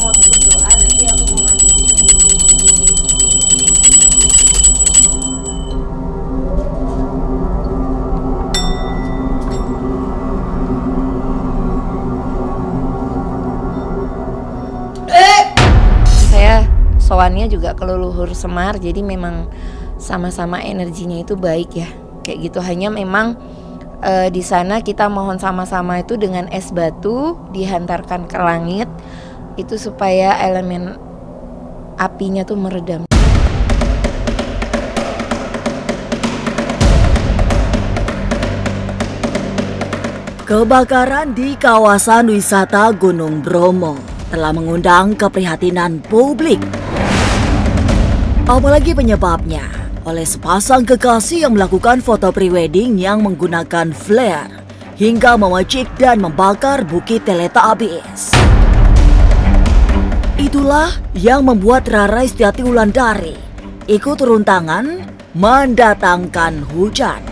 mau tutup doa, nanti aku mau matiin. Saya sowannya juga ke leluhur Semar, jadi memang sama-sama energinya itu baik ya, kayak gitu. Hanya memang di sana kita mohon sama-sama itu dengan es batu dihantarkan ke langit itu supaya elemen apinya tuh meredam. Kebakaran di kawasan wisata Gunung Bromo telah mengundang keprihatinan publik. Apalagi penyebabnya oleh sepasang kekasih yang melakukan foto prewedding yang menggunakan flare hingga memecik dan membakar bukit Teletubbies. Itulah yang membuat Rara Istiati Wulandari ikut turun tangan mendatangkan hujan.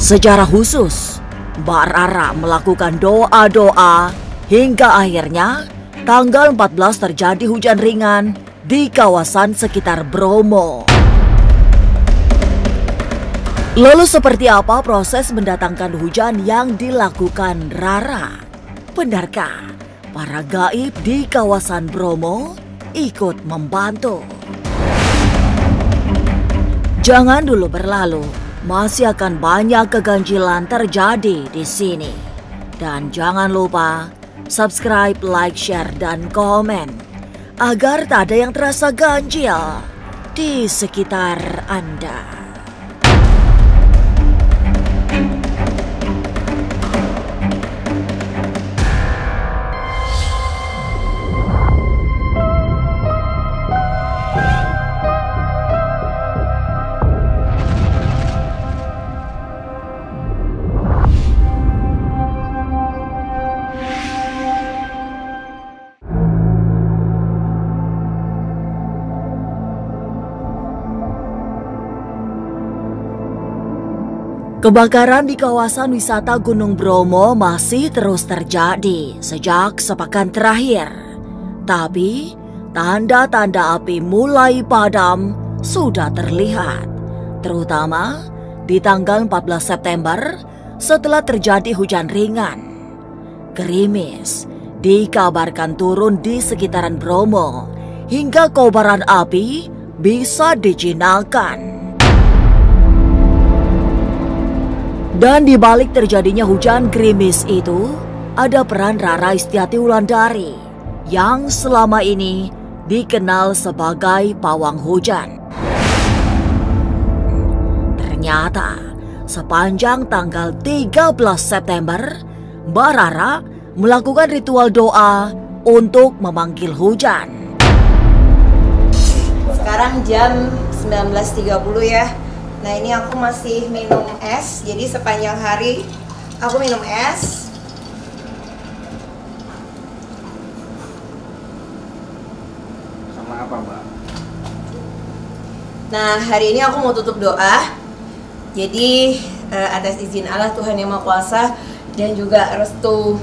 Secara khusus, Mbak Rara melakukan doa-doa hingga akhirnya tanggal 14 terjadi hujan ringan di kawasan sekitar Bromo. Lalu seperti apa proses mendatangkan hujan yang dilakukan Rara? Benarkah para gaib di kawasan Bromo ikut membantu? Jangan dulu berlalu, masih akan banyak keganjilan terjadi di sini. Dan jangan lupa subscribe, like, share, dan komen agar tak ada yang terasa ganjil di sekitar Anda. Kebakaran di kawasan wisata Gunung Bromo masih terus terjadi sejak sepekan terakhir. Tapi, tanda-tanda api mulai padam sudah terlihat, terutama di tanggal 14 September setelah terjadi hujan ringan. Gerimis dikabarkan turun di sekitaran Bromo hingga kobaran api bisa dijinakkan. Dan di balik terjadinya hujan gerimis itu, ada peran Rara Istiati Wulandari yang selama ini dikenal sebagai pawang hujan. Ternyata, sepanjang tanggal 13 September, Mbak Rara melakukan ritual doa untuk memanggil hujan. Sekarang jam 19.30 ya. Nah ini aku masih minum es, jadi sepanjang hari aku minum es. Sama apa, Mbak? Nah hari ini aku mau tutup doa. Jadi atas izin Allah Tuhan Yang Maha Kuasa dan juga restu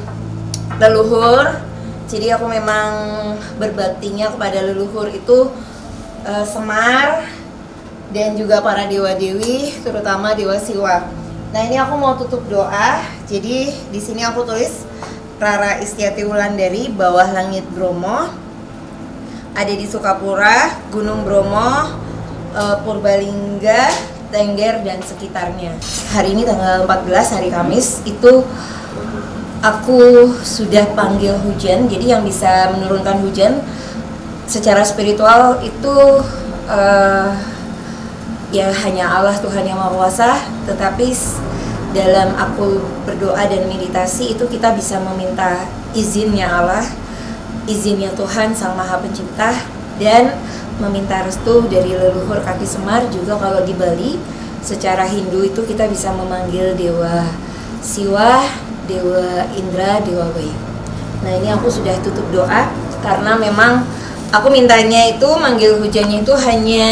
leluhur. Jadi aku memang berbaktinya kepada leluhur itu Semar dan juga para dewa-dewi, terutama Dewa Siwa. Nah ini aku mau tutup doa. Jadi di sini aku tulis Rara Istiati Wulandari, Bawah Langit Bromo, ada di Sukapura, Gunung Bromo, Purbalingga, Tengger dan sekitarnya. Hari ini tanggal 14 hari Kamis itu aku sudah panggil hujan. Jadi yang bisa menurunkan hujan secara spiritual itu ya hanya Allah Tuhan Yang Maha Kuasa, tetapi dalam aku berdoa dan meditasi itu kita bisa meminta izinnya Allah, izinnya Tuhan Sang Maha Pencipta, dan meminta restu dari leluhur kaki Semar. Juga kalau di Bali secara Hindu itu kita bisa memanggil Dewa Siwa, Dewa Indra, Dewa Bayu. Nah ini aku sudah tutup doa karena memang aku mintanya itu manggil hujannya itu hanya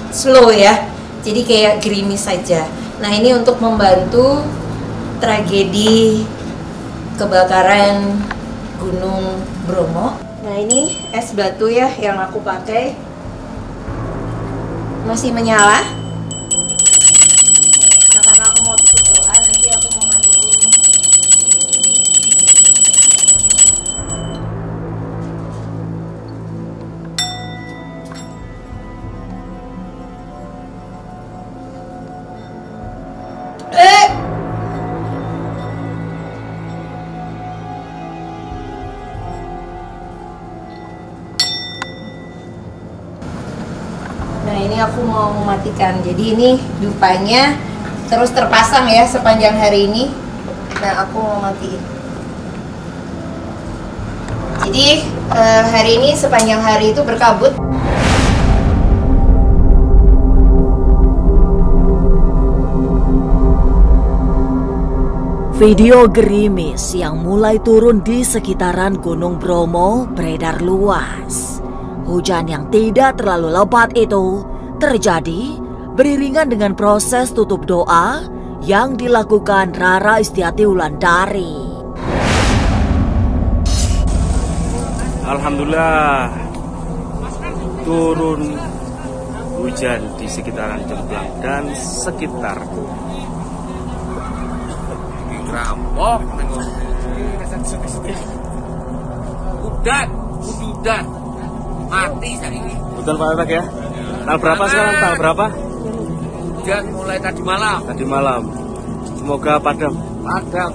slow ya, jadi kayak gerimis saja. Nah ini untuk membantu tragedi kebakaran Gunung Bromo. Nah ini es batu ya yang aku pakai, masih menyala. Nah karena aku mau tutup doa, nanti aku mau matiin. Nah ini aku mau mematikan. Jadi ini dupanya terus terpasang ya sepanjang hari ini. Nah aku mau matiin. Jadi hari ini sepanjang hari itu berkabut. Video gerimis yang mulai turun di sekitaran Gunung Bromo beredar luas. Hujan yang tidak terlalu lebat itu terjadi beriringan dengan proses tutup doa yang dilakukan Rara Istiati Wulandari. Alhamdulillah turun hujan di sekitaran Jomblang dan sekitar. Rampok udan mati saiki. Betul Pak Etak ya? Tanggal berapa sekarang? Tanggal berapa? Hujan mulai tadi malam. Tadi malam. Semoga padam. Padam.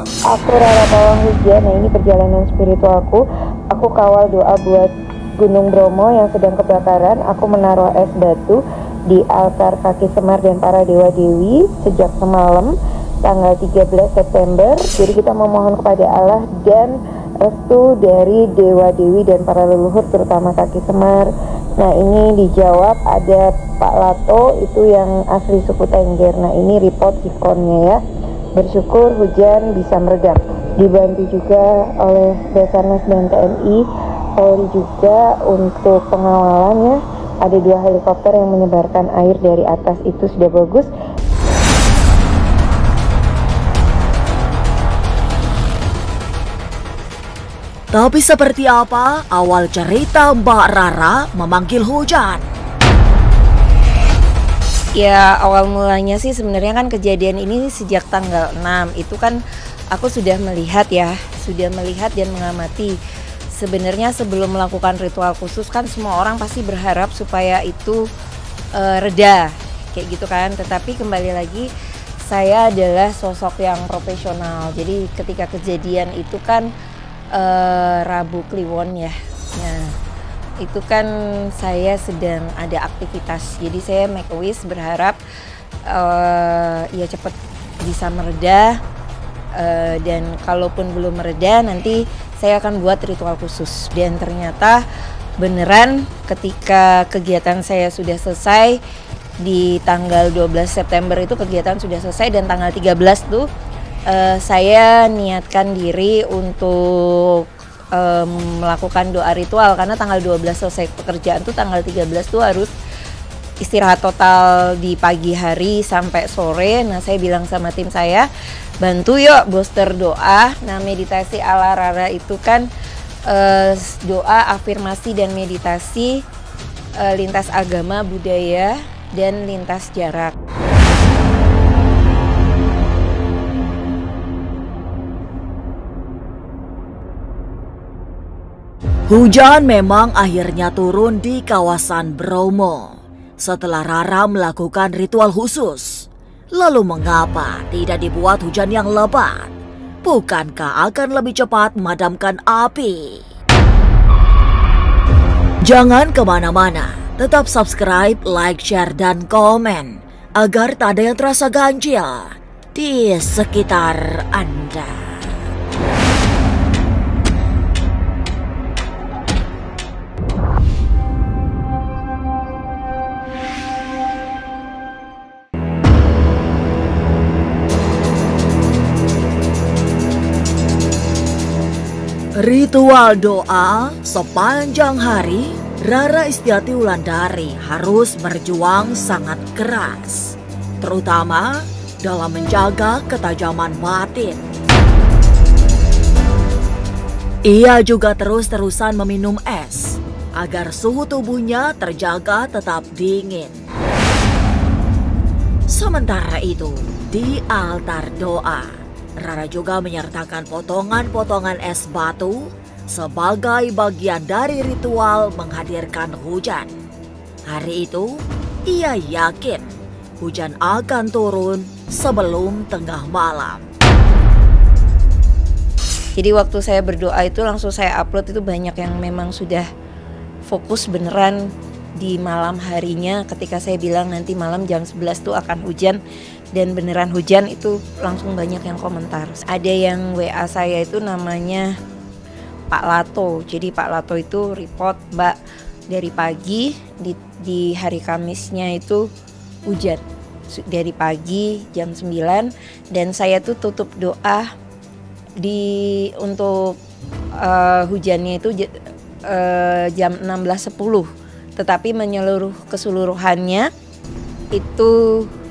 Aku Rara Pawang Hujan. Nah ini perjalanan spiritualku. Aku kawal doa buat Gunung Bromo yang sedang kebakaran. Aku menaruh es batu di altar kaki Semar dan para dewa-dewi sejak semalam tanggal 13 September. Jadi kita memohon kepada Allah dan restu dari dewa-dewi dan para leluhur terutama kaki Semar. Nah ini dijawab ada Pak Lato itu yang asli suku Tengger. Nah ini report sifronnya ya. Bersyukur hujan bisa meredam. Dibantu juga oleh Basarnas dan TNI, Polri juga untuk pengawalannya. Ada 2 helikopter yang menyebarkan air dari atas, itu sudah bagus. Tapi seperti apa awal cerita Mbak Rara memanggil hujan? Ya awal mulanya sih sebenarnya kan kejadian ini sejak tanggal 6 itu kan aku sudah melihat dan mengamati. Sebenarnya sebelum melakukan ritual khusus kan semua orang pasti berharap supaya itu reda kayak gitu kan. Tetapi kembali lagi saya adalah sosok yang profesional. Jadi ketika kejadian itu kan Rabu Kliwon ya. Nah, itu kan saya sedang ada aktivitas. Jadi saya make a wish berharap ya cepat bisa mereda, dan kalaupun belum mereda nanti saya akan buat ritual khusus. Dan ternyata beneran ketika kegiatan saya sudah selesai di tanggal 12 September itu kegiatan sudah selesai, dan tanggal 13 tuh saya niatkan diri untuk melakukan doa ritual karena tanggal 12 selesai pekerjaan tuh tanggal 13 tuh harus istirahat total di pagi hari sampai sore. Nah saya bilang sama tim saya, bantu yuk booster doa. Nah meditasi ala Rara itu kan doa, afirmasi dan meditasi lintas agama, budaya dan lintas jarak. Hujan memang akhirnya turun di kawasan Bromo setelah Rara melakukan ritual khusus. Lalu mengapa tidak dibuat hujan yang lebat? Bukankah akan lebih cepat memadamkan api? Jangan kemana-mana, tetap subscribe, like, share, dan komen agar tak ada yang terasa ganjil di sekitar Anda. Ritual doa sepanjang hari, Rara Istiati Wulandari harus berjuang sangat keras, terutama dalam menjaga ketajaman batin. Ia juga terus-terusan meminum es agar suhu tubuhnya terjaga tetap dingin. Sementara itu, di altar doa, Rara juga menyertakan potongan-potongan es batu sebagai bagian dari ritual menghadirkan hujan. Hari itu, ia yakin hujan akan turun sebelum tengah malam. Jadi waktu saya berdoa itu langsung saya upload, itu banyak yang memang sudah fokus beneran di malam harinya ketika saya bilang nanti malam jam 11 tuh akan hujan, dan beneran hujan. Itu langsung banyak yang komentar. Ada yang WA saya itu namanya Pak Lato. Jadi Pak Lato itu report, Mbak, dari pagi di hari Kamisnya itu hujan dari pagi jam 9, dan saya tuh tutup doa untuk hujannya itu jam 16.10, tetapi menyeluruh keseluruhannya itu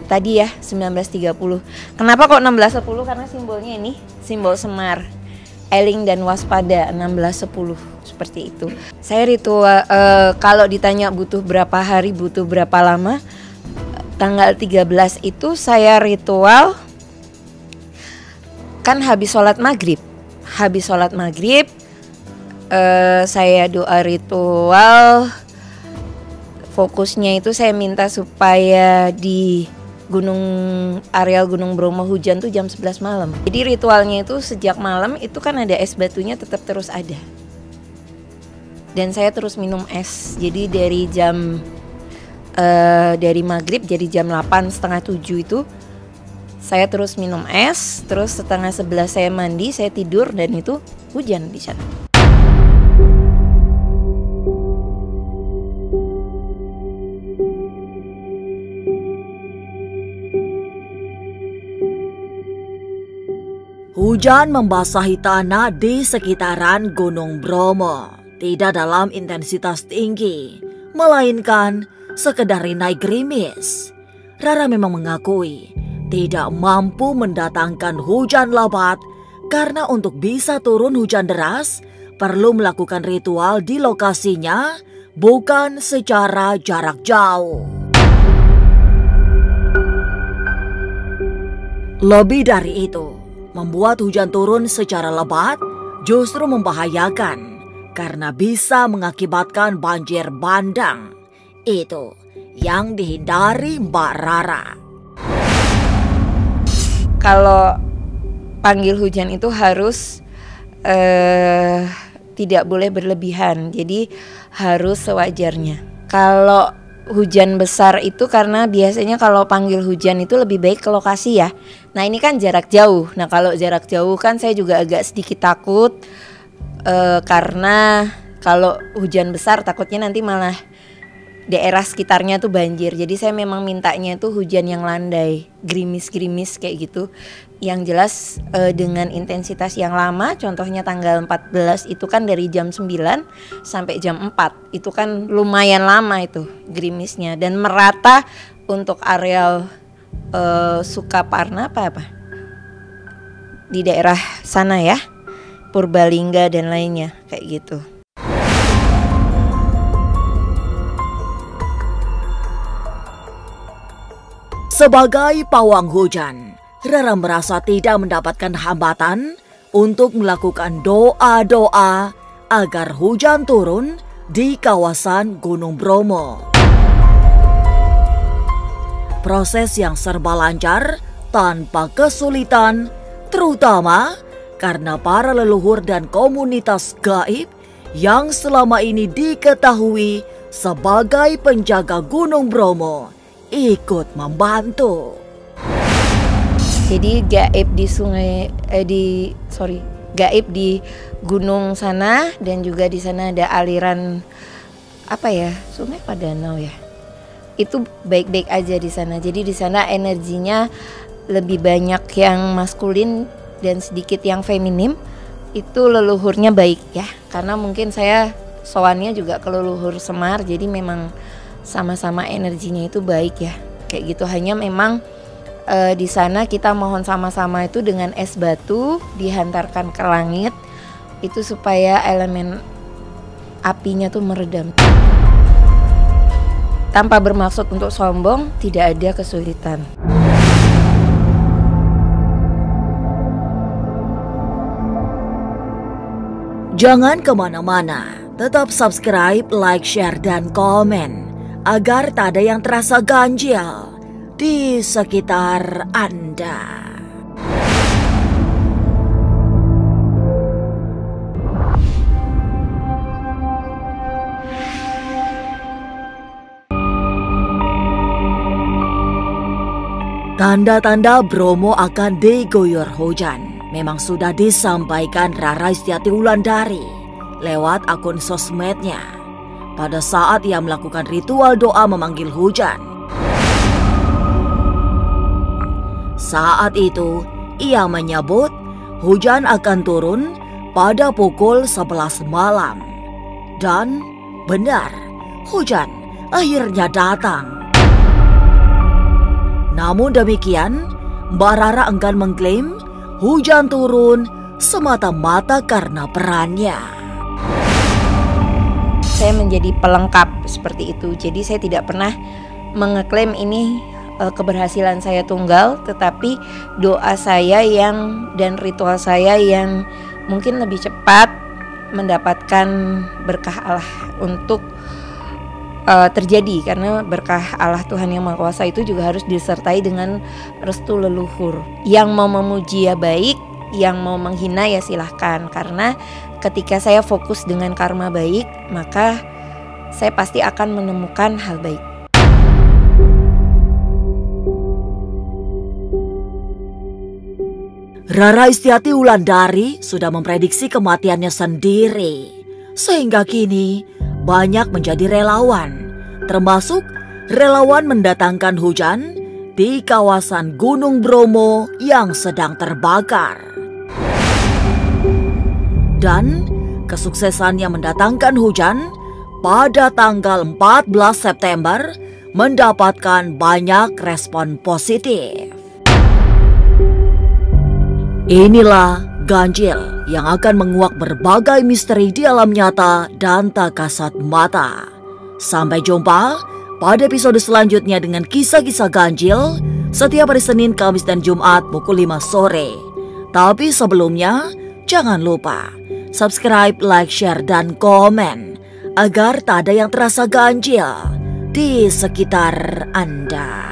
tadi ya 19.30. Kenapa kok 16.10? Karena simbolnya ini simbol Semar, eling dan waspada 16.10 seperti itu. Saya ritual kalau ditanya butuh berapa hari, butuh berapa lama, tanggal 13 itu saya ritual kan habis sholat maghrib. Saya doa ritual, fokusnya itu saya minta supaya di areal Gunung Bromo hujan tuh jam 11 malam. Jadi ritualnya itu sejak malam itu kan ada es batunya tetap terus ada. Dan saya terus minum es. Jadi dari maghrib jadi jam 8, setengah 7 itu saya terus minum es. Terus setengah 11 saya mandi, saya tidur, dan itu hujan di sana. Hujan membasahi tanah di sekitaran Gunung Bromo. Tidak dalam intensitas tinggi, melainkan sekedar naik gerimis. Rara memang mengakui tidak mampu mendatangkan hujan lebat karena untuk bisa turun hujan deras perlu melakukan ritual di lokasinya, bukan secara jarak jauh. Lebih dari itu, membuat hujan turun secara lebat justru membahayakan karena bisa mengakibatkan banjir bandang. Itu yang dihindari Mbak Rara. Kalau panggil hujan itu harus tidak boleh berlebihan. Jadi harus sewajarnya. Kalau hujan besar itu karena biasanya kalau panggil hujan itu lebih baik ke lokasi ya. Nah ini kan jarak jauh. Nah kalau jarak jauh kan saya juga agak sedikit takut karena kalau hujan besar takutnya nanti malah daerah sekitarnya tuh banjir. Jadi saya memang mintanya tuh hujan yang landai, gerimis-gerimis kayak gitu. Yang jelas dengan intensitas yang lama, contohnya tanggal 14 itu kan dari jam 9 sampai jam 4. Itu kan lumayan lama itu gerimisnya, dan merata untuk areal Sukaparna apa di daerah sana ya, Purbalingga dan lainnya kayak gitu. Sebagai pawang hujan, Rara merasa tidak mendapatkan hambatan untuk melakukan doa-doa agar hujan turun di kawasan Gunung Bromo. Proses yang serba lancar tanpa kesulitan, terutama karena para leluhur dan komunitas gaib yang selama ini diketahui sebagai penjaga Gunung Bromo ikut membantu. Jadi gaib gaib di gunung sana, dan juga di sana ada aliran sungai apa danau ya. Itu baik-baik aja di sana. Jadi di sana energinya lebih banyak yang maskulin dan sedikit yang feminim. Itu leluhurnya baik ya. Karena mungkin saya sowannya juga ke leluhur Semar, jadi memang sama-sama energinya itu baik ya, kayak gitu. Hanya memang di sana kita mohon sama-sama itu dengan es batu dihantarkan ke langit itu supaya elemen apinya tuh meredam. Tanpa bermaksud untuk sombong, tidak ada kesulitan. Jangan kemana-mana, tetap subscribe, like, share, dan komen agar tak ada yang terasa ganjil di sekitar Anda. Tanda-tanda Bromo akan diguyur hujan memang sudah disampaikan Rara Istiati Wulandari lewat akun sosmednya pada saat ia melakukan ritual doa memanggil hujan. Saat itu, ia menyebut hujan akan turun pada pukul 11 malam. Dan benar, hujan akhirnya datang. Namun demikian, Mbak Rara enggan mengklaim hujan turun semata-mata karena perannya. Saya menjadi pelengkap seperti itu. Jadi saya tidak pernah mengeklaim ini keberhasilan saya tunggal, tetapi doa saya dan ritual saya yang mungkin lebih cepat mendapatkan berkah Allah untuk terjadi, karena berkah Allah Tuhan Yang Maha Kuasa itu juga harus disertai dengan restu leluhur. Yang mau memuji ya baik, yang mau menghina ya silahkan, karena ketika saya fokus dengan karma baik, maka saya pasti akan menemukan hal baik. Rara Istiati Wulandari sudah memprediksi kematiannya sendiri, sehingga kini banyak menjadi relawan, termasuk relawan mendatangkan hujan di kawasan Gunung Bromo yang sedang terbakar. Dan kesuksesannya mendatangkan hujan pada tanggal 14 September mendapatkan banyak respon positif. Inilah ganjil yang akan menguak berbagai misteri di alam nyata dan tak kasat mata. Sampai jumpa pada episode selanjutnya dengan kisah-kisah ganjil setiap hari Senin, Kamis, dan Jumat pukul 5 sore. Tapi sebelumnya, jangan lupa subscribe, like, share, dan komen agar tak ada yang terasa ganjil di sekitar Anda.